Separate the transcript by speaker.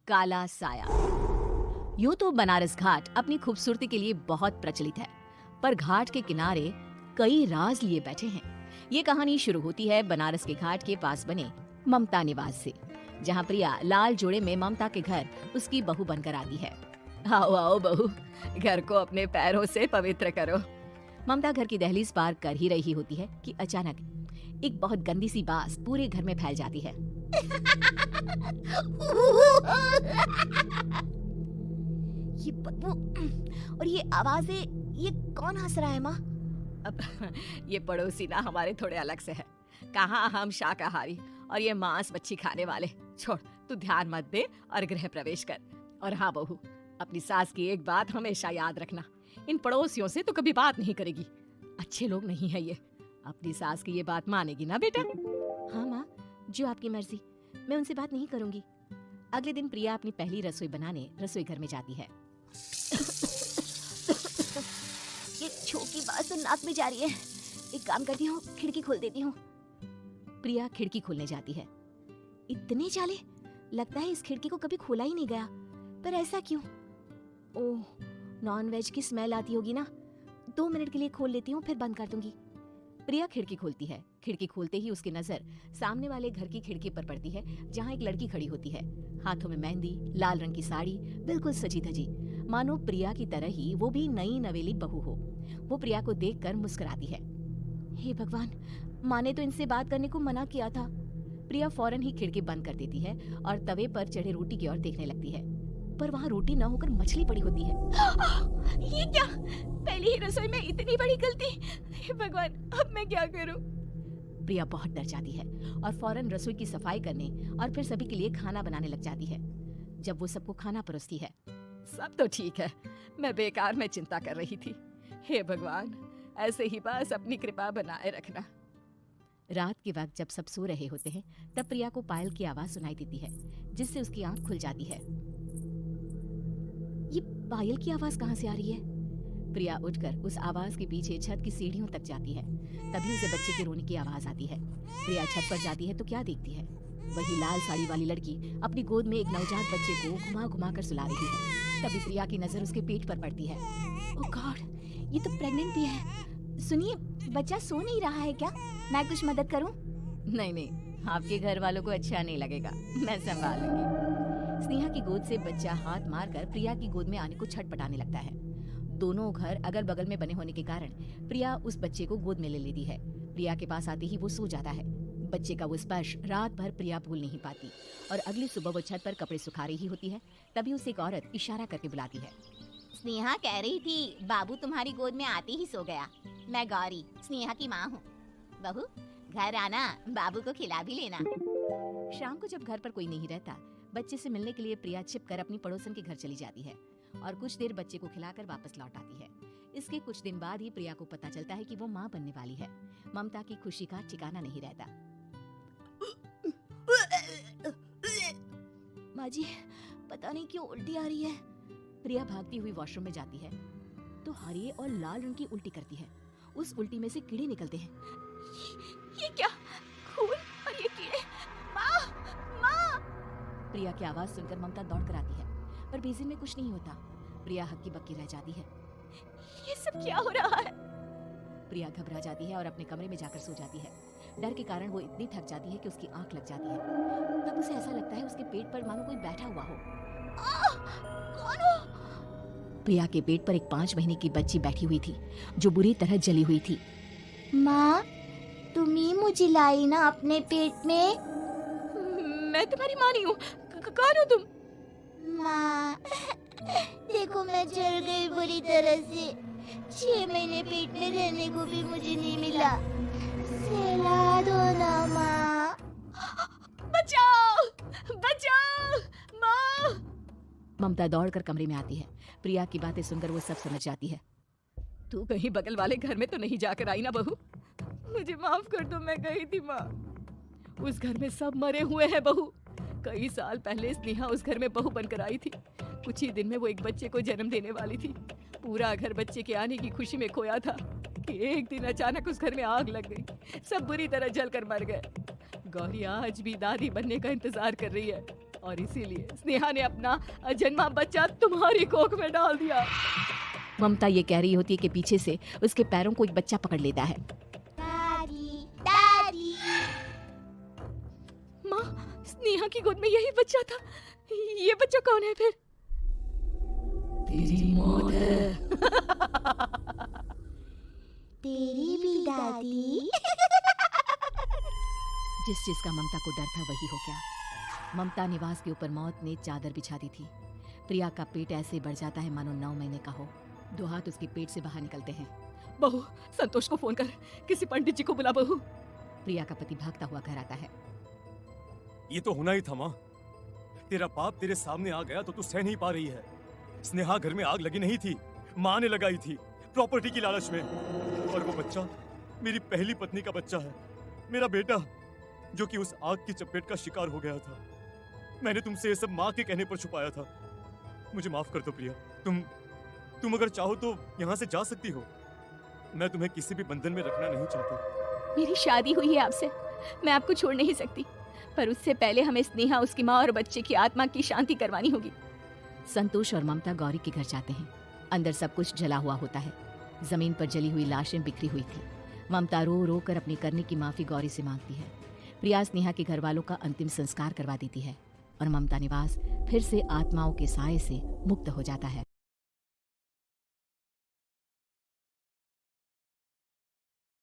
Speaker 1: काला साया। यूं तो बनारस घाट अपनी खूबसूरती के लिए बहुत प्रचलित है, पर घाट के किनारे कई राज लिए बैठे हैं। ये कहानी शुरू होती है बनारस के घाट के पास बने ममता निवास से, जहाँ प्रिया लाल जोड़े में ममता के घर उसकी बहू बनकर आती है। आओ आओ बहू, घर को अपने पैरों से पवित्र करो। ममता घर की दहलीज पार कर ही रही होती है कि अचानक एक बहुत गंदी सी बास पूरे घर में फैल जाती है। ये बदबू और ये आवाजें, ये कौन हंस रहा है माँ? अब ये पड़ोसी ना हमारे थोड़े अलग से है। कहाँ हम शाकाहारी और ये मांस मच्छी खाने वाले। छोड़, तू ध्यान मत दे और गृह प्रवेश कर। और हाँ बहू, अपनी सास की एक बात हमेशा याद रखना, इन पड़ोसियों से तो कभी बात नहीं करेगी। अच्छे लोग नहीं है ये। अपनी सास की ये बात मानेगी ना बेटा? हाँ माँ, जो आपकी मर्जी, मैं उनसे बात नहीं करूंगी। अगले दिन प्रिया अपनी पहली रसोई बनाने रसोई घर में जाती है। ये छोटी बात तो नाक में जा रही है। एक काम करती हूँ, खिड़की खोल देती हूँ। प्रिया खिड़की खोलने जाती है। इतने चाले, लगता है इस खिड़की को कभी खोला ही नहीं गया। पर ऐसा क्यों? ओह, नॉनवेज की स्मेल आती होगी ना। 2 मिनट के लिए खोल लेती हूँ, फिर बंद कर दूंगी। प्रिया खिड़की खोलती है। खिड़की खोलते ही उसकी नजर सामने वाले घर की खिड़की पर पड़ती है, जहाँ एक लड़की खड़ी होती है। हाथों में मेहंदी, लाल रंग की साड़ी, बिल्कुल सजी धजी, मानो प्रिया की तरह ही वो भी नई नवेली बहू हो। वो प्रिया को देखकर मुस्कुराती है। हे भगवान, माँ ने तो इनसे बात करने को मना किया था। प्रिया फौरन ही खिड़की बंद कर देती है और तवे पर चढ़े रोटी की ओर देखने लगती है, पर वहाँ रोटी न होकर मछली पड़ी होती है। ये क्या? पहली ही रसोई में इतनी बड़ी गलती। हे भगवान, अब मैं क्या करूं? प्रिया बहुत डर जाती है और फौरन रसोई की सफाई करने और फिर सभी के लिए खाना बनाने लग जाती है। जब वो सबको खाना परोसती है, सब तो ठीक है, मैं बेकार में चिंता कर रही थी। हे भगवान, ऐसे ही बस अपनी कृपा बनाए रखना। रात के वक्त जब सब सो रहे होते हैं, तब प्रिया को पायल की आवाज सुनाई देती है, जिससे उसकी आंख खुल जाती है। ये पायल की आवाज कहाँ से आ रही है? प्रिया उठकर उस आवाज के पीछे छत की सीढ़ियों तक जाती है। तभी उसे बच्चे के रोने की आवाज आती है। प्रिया छत पर जाती है तो क्या देखती है? वही लाल साड़ी वाली लड़की अपनी गोद में एक नवजात बच्चे को घुमा घुमा कर सुला रही है। तभी प्रिया की नजर उसके पेट पर पड़ती है। ओह गॉड, ये तो प्रेग्नेंट भी है। सुनिए, बच्चा सो नहीं रहा है क्या? मैं कुछ मदद करूं? नहीं नहीं, आपके घर वालों को अच्छा नहीं लगेगा, मैं संभालूंगी। स्नेहा की गोद से बच्चा हाथ मारकर प्रिया की गोद में आने को छटपटाने लगता है। दोनों घर अगल बगल में बने होने के कारण प्रिया उस बच्चे को गोद में ले लेती है। प्रिया के पास आते ही वो सो जाता है। बच्चे का वो स्पर्श रात भर प्रिया भूल नहीं पाती और अगली सुबह वो छत पर कपड़े सुखा रही होती है। तभी उसे एक औरत इशारा करके बुलाती है। स्नेहा कह रही थी बाबू तुम्हारी गोद में आते ही सो गया। मैं गौरी, स्नेहा की माँ हूँ। बहू, घर आना, बाबू को खिला भी लेना। शाम को जब घर पर कोई नहीं रहता, बच्चे से मिलने के लिए प्रिया छिपकर अपनी पड़ोसन के घर चली जाती है और कुछ देर बच्चे को खिलाकर वापस लौट आती है। इसके कुछ दिन बाद ही प्रिया को पता चलता है कि वो माँ बनने वाली है। ममता की खुशी का ठिकाना नहीं रहता। माँ जी, पता नहीं क्यों उल्टी आ रही है। प्रिया भागती हुई वॉशरूम में जाती है तो हरे और लाल रंग की उल्टी करती है। उस उल्टी में से कीड़े निकलते हैं। ये क्या? खून और ये कीड़े! माँ! माँ! प्रिया की आवाज सुनकर ममता दौड़ कर आती है, पर बेसिन में कुछ नहीं होता। प्रिया हक्की बक्की रह जाती है। ये सब क्या हो रहा है? प्रिया घबरा जाती है और अपने कमरे में जाकर सो जाती है। डर के कारण वो इतनी थक जाती है कि उसकी आंख लग जाती है। तब उसे ऐसा लगता है उसके पेट पर मानो कोई बैठा हुआ हो। कौन हो? प्रिया के पेट पर एक 5 महीने की बच्ची बैठी हुई थी, जो बुरी तरह जली हुई थी।
Speaker 2: माँ, तुम ही मुझे लाई ना अपने पेट में?
Speaker 1: मैं तुम्हारी माँ नहीं हूँ। कौन हो तुम?
Speaker 2: माँ, देखो मैं जल गई बुरी तरह से। 6 महीने पेट में रहने को भी मुझे नहीं मिला। सहला दो ना माँ।
Speaker 1: बचाओ! बचाओ! माँ! ममता दौड़कर कमरे में आती है। प्रिया की बातें सुनकर वो सब समझ जाती है। तू कहीं बगल वाले घर में तो नहीं जाकर आई ना बहू? मुझे माफ कर दो, मैं गई थी माँ। उस घर में सब मरे हुए हैं बहू। कई साल पहले स्नेहा उस घर में बहू बनकर आई थी। कुछ ही दिन में वो एक बच्चे को जन्म देने वाली थी। पूरा घर बच्चे के आने की खुशी में खोया था कि एक दिन अचानक उस घर में आग लग गई। सब बुरी तरह जलकर मर गए। गौरी आज भी दादी बनने का इंतजार कर रही है और इसीलिए स्नेहा ने अपना अजन्मा बच्चा तुम्हारी कोख में डाल दिया। ममता ये कह रही होती है कि पीछे से उसके पैरों को एक बच्चा पकड़ लेता है।
Speaker 2: दादी दादी।
Speaker 1: माँ, स्नेहा की गोद में यही बच्चा था। ये बच्चा कौन है फिर? तेरी मौत है।
Speaker 2: तेरी भी दादी।
Speaker 1: जिस चीज का ममता को डर था वही हो गया। ममता निवास के ऊपर मौत ने चादर बिछा दी थी। प्रिया का पेट ऐसे बढ़ जाता है मानो 9 महीने का हो। 2 हाथ उसके पेट से बाहर निकलते हैं। बहू, संतोष को फोन कर, किसी पंडित जी को बुला बहू। प्रिया का पति भागता हुआ घर आता है।
Speaker 3: ये तो होना ही था माँ। तेरा बाप तेरे सामने आ गया तो तू सह नहीं पा रही है। स्नेहा घर में आग लगी नहीं थी, माँ ने लगाई थी, प्रॉपर्टी की लालच में। और वो बच्चा मेरी पहली पत्नी का बच्चा है, मेरा बेटा, जो कि उस आग की चपेट का शिकार हो गया था। मैंने तुमसे ये सब माँ के कहने पर छुपाया था। मुझे माफ कर दो प्रिया। तुम अगर चाहो तो यहाँ से जा सकती हो। मैं तुम्हें किसी भी बंधन में रखना नहीं चाहता।
Speaker 1: मेरी शादी हुई है आपसे, मैं आपको छोड़ नहीं सकती, पर उससे पहले हमें स्नेहा, उसकी माँ और बच्चे की आत्मा की शांति करवानी होगी। संतोष और ममता गौरी के घर जाते हैं। अंदर सब कुछ जला हुआ होता है। जमीन पर जली हुई लाशें बिखरी हुई थी। ममता रो रो कर अपनी करने की माफी गौरी से मांगती है। प्रिया स्नेहा के घर वालों का अंतिम संस्कार करवा देती है और ममता निवास फिर से आत्माओं के साए से मुक्त हो जाता है।